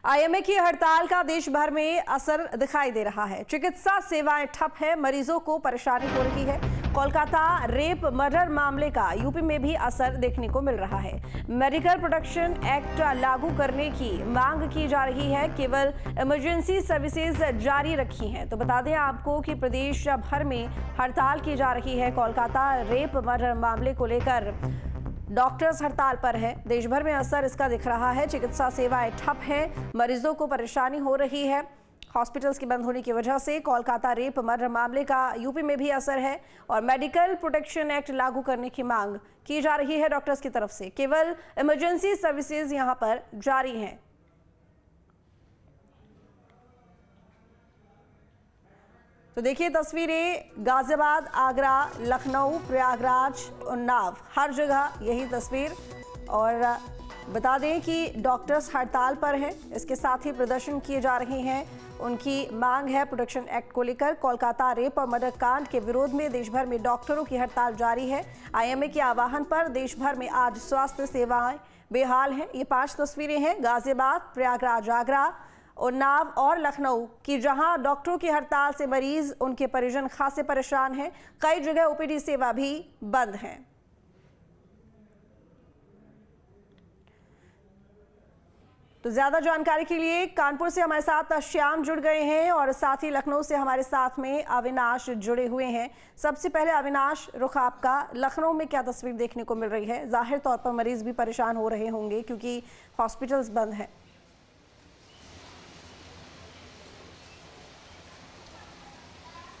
IMA की हड़ताल का देश भर में असर दिखाई दे रहा है। चिकित्सा सेवाएं ठप है, मरीजों को परेशानी हो रही है। कोलकाता रेप मर्डर मामले का यूपी में भी असर देखने को मिल रहा है। मेडिकल प्रोटेक्शन एक्ट लागू करने की मांग की जा रही है, केवल इमरजेंसी सर्विसेज जारी रखी हैं। तो बता दें आपको कि प्रदेश भर में हड़ताल की जा रही है। कोलकाता रेप मर्डर मामले को लेकर डॉक्टर्स हड़ताल पर है। देश भर में असर इसका दिख रहा है। चिकित्सा सेवाएं ठप हैं, मरीजों को परेशानी हो रही है। हॉस्पिटल्स के बंद होने की वजह से कोलकाता रेप मर्डर मामले का यूपी में भी असर है और मेडिकल प्रोटेक्शन एक्ट लागू करने की मांग की जा रही है डॉक्टर्स की तरफ से। केवल इमरजेंसी सर्विसेज यहां पर जारी हैं। तो देखिए तस्वीरें, गाजियाबाद, आगरा, लखनऊ, प्रयागराज, उन्नाव, हर जगह यही तस्वीर। और बता दें कि डॉक्टर्स हड़ताल पर हैं, इसके साथ ही प्रदर्शन किए जा रहे हैं। उनकी मांग है प्रोटेक्शन एक्ट को लेकर। कोलकाता रेप और मर्डर कांड के विरोध में देश भर में डॉक्टरों की हड़ताल जारी है। आईएमए के आह्वान पर देश भर में आज स्वास्थ्य सेवाएं बेहाल हैं। ये 5 तस्वीरें हैं गाजियाबाद, प्रयागराज, आगरा, उन्नाव और लखनऊ की, जहां डॉक्टरों की हड़ताल से मरीज, उनके परिजन खासे परेशान हैं। कई जगह ओपीडी सेवा भी बंद है। तो ज्यादा जानकारी के लिए कानपुर से हमारे साथ श्याम जुड़ गए हैं और साथ ही लखनऊ से हमारे साथ में अविनाश जुड़े हुए हैं। सबसे पहले अविनाश, रुख आपका, लखनऊ में क्या तस्वीर देखने को मिल रही है? जाहिर तौर पर मरीज भी परेशान हो रहे होंगे क्योंकि हॉस्पिटल्स बंद हैं।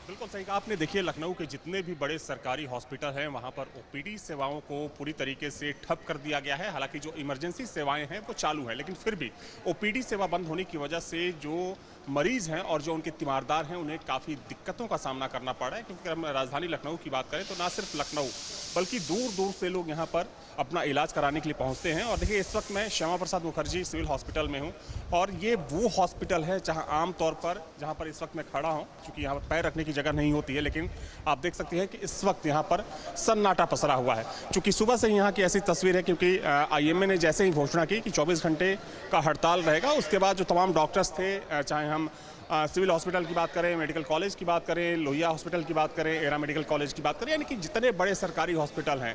बिल्कुल सही कहा आपने। देखिए, लखनऊ के जितने भी बड़े सरकारी हॉस्पिटल हैं वहां पर ओपीडी सेवाओं को पूरी तरीके से ठप कर दिया गया है। हालांकि जो इमरजेंसी सेवाएं हैं वो चालू है, लेकिन फिर भी ओपीडी सेवा बंद होने की वजह से जो मरीज हैं और जो उनके तीमारदार हैं उन्हें काफ़ी दिक्कतों का सामना करना पड़ रहा है। क्योंकि हम राजधानी लखनऊ की बात करें तो ना सिर्फ लखनऊ बल्कि दूर दूर से लोग यहाँ पर अपना इलाज कराने के लिए पहुँचते हैं। और देखिए, इस वक्त मैं श्यामा प्रसाद मुखर्जी सिविल हॉस्पिटल में हूँ और ये वो हॉस्पिटल है जहाँ आमतौर पर इस वक्त मैं खड़ा हूँ, क्योंकि यहाँ पर पैर रखने की जगह नहीं होती है, लेकिन आप देख सकते हैं कि इस वक्त यहाँ पर सन्नाटा पसरा हुआ है। चूँकि सुबह से यहाँ की ऐसी तस्वीर है, क्योंकि आईएमए ने जैसे ही घोषणा की कि 24 घंटे का हड़ताल रहेगा, उसके बाद जो तमाम डॉक्टर्स थे, चाहे हम सिविल हॉस्पिटल की बात करें, मेडिकल कॉलेज की बात करें, लोहिया हॉस्पिटल की बात करें, एरा मेडिकल कॉलेज की बात करें, यानी कि जितने बड़े सरकारी हॉस्पिटल हैं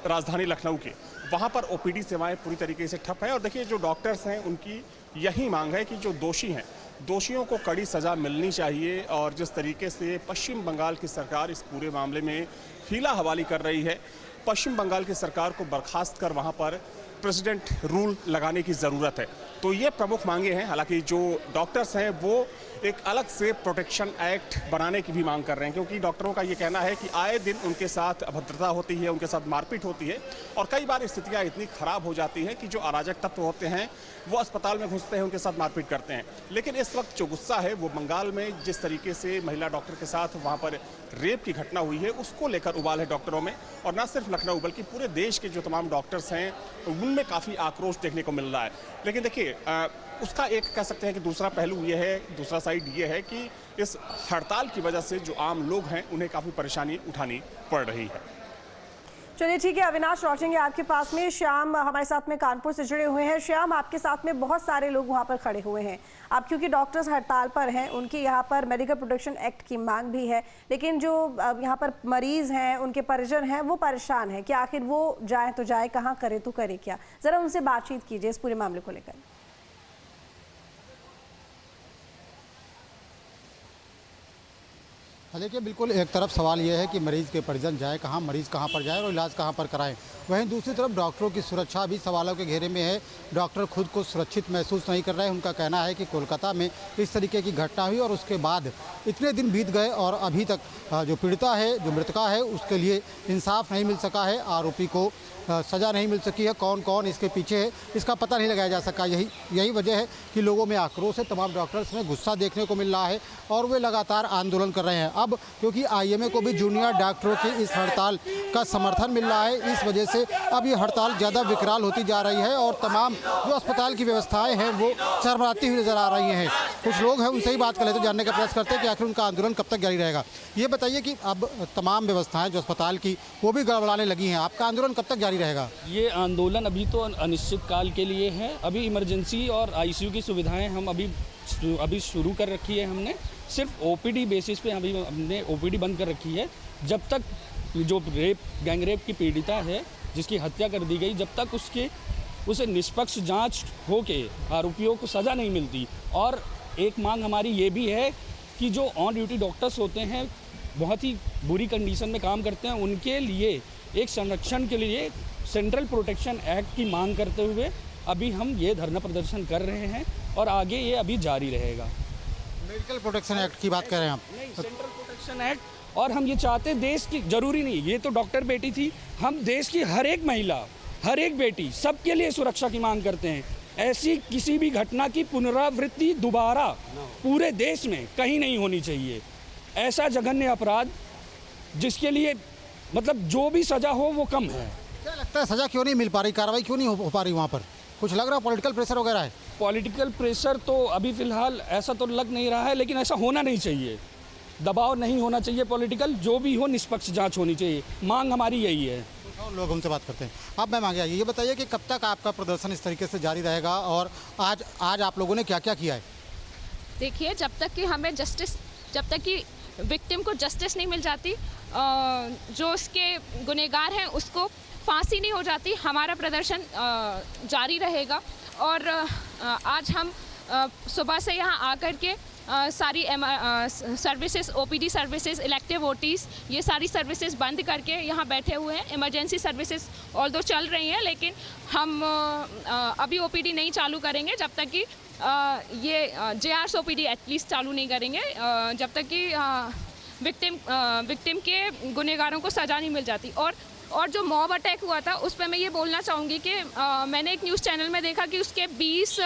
राजधानी लखनऊ के, वहाँ पर ओपीडी सेवाएं पूरी तरीके से ठप है। और देखिए, जो डॉक्टर्स हैं उनकी यही मांग है कि जो दोषी हैं, दोषियों को कड़ी सज़ा मिलनी चाहिए। और जिस तरीके से पश्चिम बंगाल की सरकार इस पूरे मामले में हीला हवाली कर रही है, पश्चिम बंगाल की सरकार को बर्खास्त कर वहाँ पर प्रेसिडेंट रूल लगाने की ज़रूरत है। तो ये प्रमुख मांगे हैं। हालांकि जो डॉक्टर्स हैं वो एक अलग से प्रोटेक्शन एक्ट बनाने की भी मांग कर रहे हैं, क्योंकि डॉक्टरों का ये कहना है कि आए दिन उनके साथ अभद्रता होती है, उनके साथ मारपीट होती है और कई बार स्थितियाँ इतनी ख़राब हो जाती हैं कि जो अराजक तत्व होते हैं वो अस्पताल में घुसते हैं, उनके साथ मारपीट करते हैं। लेकिन इस वक्त जो गुस्सा है वो बंगाल में जिस तरीके से महिला डॉक्टर के साथ वहाँ पर रेप की घटना हुई है उसको लेकर उबाल है डॉक्टरों में। और ना सिर्फ लखनऊ बल्कि पूरे देश के जो तमाम डॉक्टर्स हैं उनमें काफ़ी आक्रोश देखने को मिल रहा है। लेकिन देखिए, उसका एक कह सकते हैं कि दूसरा पहलू ये है, दूसरा साइड ये है कि इस हड़ताल की वजह से जो आम लोग हैं उन्हें काफ़ी परेशानी उठानी पड़ रही है। चलिए ठीक है अविनाश, लौटेंगे आपके पास में। श्याम हमारे साथ में कानपुर से जुड़े हुए हैं। श्याम, आपके साथ में बहुत सारे लोग वहाँ पर खड़े हुए हैं। आप क्योंकि डॉक्टर्स हड़ताल पर हैं, उनकी यहाँ पर मेडिकल प्रोटेक्शन एक्ट की मांग भी है, लेकिन जो यहाँ पर मरीज हैं, उनके परिजन हैं, वो परेशान हैं कि आखिर वो जाए तो जाए कहाँ, करे तो करे क्या। ज़रा उनसे बातचीत कीजिए इस पूरे मामले को लेकर। देखिए, बिल्कुल एक तरफ सवाल यह है कि मरीज़ के परिजन जाए कहाँ, मरीज़ कहाँ पर जाए और इलाज कहाँ पर कराएं। वहीं दूसरी तरफ डॉक्टरों की सुरक्षा भी सवालों के घेरे में है। डॉक्टर खुद को सुरक्षित महसूस नहीं कर रहे हैं। उनका कहना है कि कोलकाता में इस तरीके की घटना हुई और उसके बाद इतने दिन बीत गए और अभी तक जो पीड़िता है, जो मृतका है, उसके लिए इंसाफ नहीं मिल सका है। आरोपी को सज़ा नहीं मिल सकी है। कौन कौन इसके पीछे है इसका पता नहीं लगाया जा सका। यही वजह है कि लोगों में आक्रोश है, तमाम डॉक्टर्स में गुस्सा देखने को मिल रहा है और वे लगातार आंदोलन कर रहे हैं। अब क्योंकि आईएमए को भी जूनियर डॉक्टरों की इस हड़ताल का समर्थन मिल रहा है, इस वजह से अब ये हड़ताल ज़्यादा विकराल होती जा रही है और तमाम जो अस्पताल की व्यवस्थाएं हैं वो चरमराती हुई नजर आ रही हैं। कुछ लोग हैं, उनसे ही बात कर लेते, जानने का प्रयास करते हैं कि आखिर उनका आंदोलन कब तक जारी रहेगा। ये बताइए कि अब तमाम व्यवस्थाएं जो अस्पताल की वो भी गड़बड़ाने लगी हैं, आपका आंदोलन कब तक जारी रहेगा? ये आंदोलन अभी तो अनिश्चित काल के लिए है। अभी इमरजेंसी और आईसीयू की सुविधाएं हम अभी शुरू कर रखी है। हमने सिर्फ ओपीडी बेसिस पे हमने ओपीडी बंद कर रखी है। जब तक जो गैंग रेप की पीड़िता है जिसकी हत्या कर दी गई, जब तक उसे निष्पक्ष जांच हो के आरोपियों को सज़ा नहीं मिलती। और एक मांग हमारी ये भी है कि जो ऑन ड्यूटी डॉक्टर्स होते हैं, बहुत ही बुरी कंडीशन में काम करते हैं, उनके लिए एक संरक्षण के लिए सेंट्रल प्रोटेक्शन एक्ट की मांग करते हुए अभी हम ये धरना प्रदर्शन कर रहे हैं और आगे ये अभी जारी रहेगा। मेडिकल प्रोटेक्शन एक्ट की बात कर रहे हैं आप? नहीं, सेंट्रल प्रोटेक्शन एक्ट। और हम ये चाहते हैं देश की, जरूरी नहीं ये तो डॉक्टर बेटी थी, हम देश की हर एक महिला, हर एक बेटी, सबके लिए सुरक्षा की मांग करते हैं। ऐसी किसी भी घटना की पुनरावृत्ति दोबारा पूरे देश में कहीं नहीं होनी चाहिए। ऐसा जघन्य अपराध जिसके लिए मतलब जो भी सजा हो वो कम है। क्या लगता है सजा क्यों नहीं मिल पा रही, कार्रवाई क्यों नहीं हो पा रही? वहाँ पर कुछ लग रहा है पॉलिटिकल प्रेशर वगैरह है? पॉलिटिकल प्रेशर तो अभी फिलहाल ऐसा तो लग नहीं रहा है, लेकिन ऐसा होना नहीं चाहिए। दबाव नहीं होना चाहिए पॉलिटिकल, जो भी हो निष्पक्ष जांच होनी चाहिए। मांग हमारी यही है। और लोग हमसे बात करते हैं। अब मैं मांगे आइए, ये बताइए कि कब तक आपका प्रदर्शन इस तरीके से जारी रहेगा और आज आप लोगों ने क्या क्या किया है? देखिए, जब तक कि विक्टिम को जस्टिस नहीं मिल जाती, जो उसके गुनहगार हैं उसको फांसी नहीं हो जाती, हमारा प्रदर्शन जारी रहेगा। और आज हम सुबह से यहाँ आकर के सारी services, OPD services, elective OTs, ये सारी सर्विसेज बंद करके यहाँ बैठे हुए हैं। इमरजेंसी सर्विसेज ऑल्दो चल रही हैं, लेकिन हम अभी ओपीडी नहीं चालू करेंगे जब तक कि ये जेआरएस ओपीडी एटलीस्ट चालू नहीं करेंगे, जब तक कि विक्टिम के गुनहगारों को सज़ा नहीं मिल जाती। और जो मॉब अटैक हुआ था उस पर मैं ये बोलना चाहूँगी कि मैंने एक न्यूज़ चैनल में देखा कि उसके 20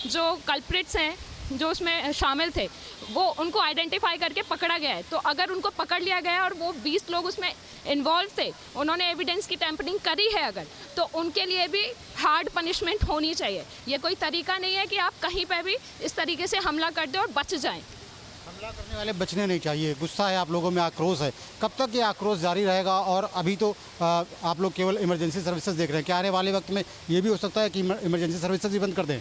जो कल्प्रिट्स हैं जो उसमें शामिल थे, वो उनको आइडेंटिफाई करके पकड़ा गया है। तो अगर उनको पकड़ लिया गया और वो 20 लोग उसमें इन्वॉल्व थे, उन्होंने एविडेंस की टैम्परिंग करी है अगर, तो उनके लिए भी हार्ड पनिशमेंट होनी चाहिए। ये कोई तरीका नहीं है कि आप कहीं पर भी इस तरीके से हमला कर दें और बच जाएं। हमला करने वाले बचने नहीं चाहिए। गुस्सा है आप लोगों में, आक्रोश है, कब तक ये आक्रोश जारी रहेगा? और अभी तो आप लोग केवल इमरजेंसी सर्विसेज देख रहे हैं, क्या आने वाले वक्त में ये भी हो सकता है कि इमरजेंसी सर्विसेज भी बंद कर दें?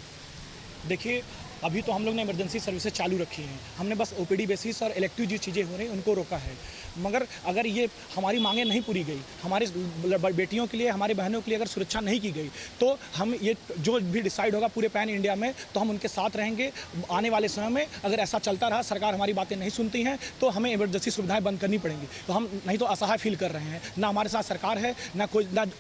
देखिए, अभी तो हम लोग ने इमरजेंसी सर्विसेज चालू रखी हैं। हमने बस ओपीडी बेसिस और इलेक्टिव जो चीज़ें हो रही हैं उनको रोका है। मगर अगर ये हमारी मांगें नहीं पूरी गई, हमारे बेटियों के लिए, हमारे बहनों के लिए अगर सुरक्षा नहीं की गई, तो हम ये जो भी डिसाइड होगा पूरे पैन इंडिया में, तो हम उनके साथ रहेंगे। आने वाले समय में अगर ऐसा चलता रहा, सरकार हमारी बातें नहीं सुनती हैं, तो हमें इमरजेंसी सुविधाएं बंद करनी पड़ेंगी। तो हम नहीं तो असहाय फील कर रहे हैं, ना हमारे साथ सरकार है, ना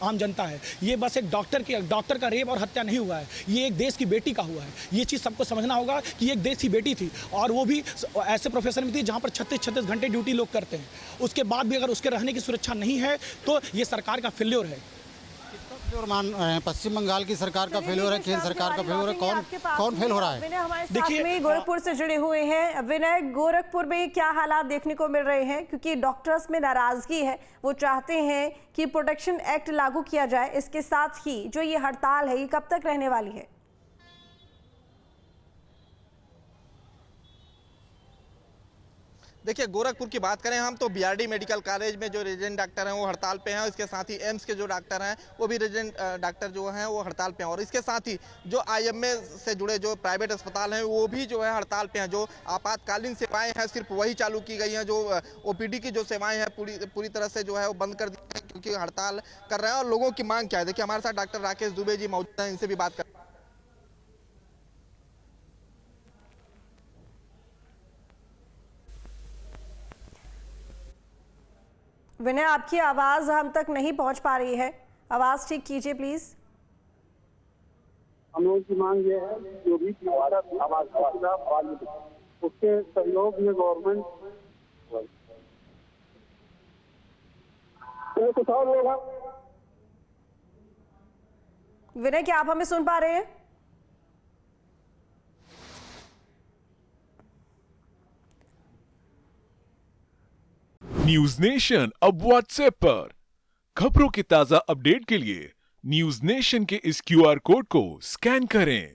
आम जनता है। ये बस एक डॉक्टर का रेप और हत्या नहीं हुआ है, ये एक देश की बेटी का हुआ है। ये चीज़ सबको समझना होगा कि एक देश की बेटी थी, और वो भी ऐसे प्रोफेशन में थी जहाँ पर 36 घंटे ड्यूटी लोग करते हैं। उसके बाद भी अगर उसके रहने की सुरक्षा नहीं है, तो ये सरकार का फेल्योर है। फेल्योर मान रहे हैं, पश्चिम बंगाल की सरकार का फेल्योर है, केंद्र सरकार का फेल्योर है, कौन फेल हो रहा है? हमारे साथ में गोरखपुर से जुड़े हुए हैं विनय। गोरखपुर में क्या हालात देखने को मिल रहे हैं? क्योंकि डॉक्टर्स में नाराजगी है, वो चाहते हैं कि प्रोटेक्शन एक्ट लागू किया जाए। इसके साथ ही जो ये हड़ताल है, ये कब तक रहने वाली है? देखिए, गोरखपुर की बात करें हम तो बीआरडी मेडिकल कॉलेज में जो रेजिडेंट डॉक्टर हैं वो हड़ताल पे हैं। इसके साथ ही एम्स के जो डॉक्टर हैं वो भी रेजिडेंट डॉक्टर जो हैं वो हड़ताल पे हैं। और इसके साथ ही जो आईएमए से जुड़े जो प्राइवेट अस्पताल हैं वो भी जो है हड़ताल पे हैं। जो आपातकालीन सेवाएं हैं सिर्फ वही चालू की गई हैं, जो ओपीडी की जो सेवाएं हैं पूरी तरह से जो है वो बंद कर दी हैं, क्योंकि हड़ताल कर रहे हैं। और लोगों की मांग क्या है, देखिए हमारे साथ डॉक्टर राकेश दुबे जी मौजूद हैं, इनसे भी बात कर। विनय, आपकी आवाज हम तक नहीं पहुंच पा रही है, आवाज ठीक कीजिए प्लीज। हम लोगों की मांग ये है, जो भी आवाज के खिलाफ उसके सहयोग में गवर्नमेंट विनय, क्या आप हमें सुन पा रहे हैं? न्यूज नेशन अब व्हाट्सएप पर। खबरों के ताजा अपडेट के लिए न्यूज नेशन के इस QR कोड को स्कैन करें।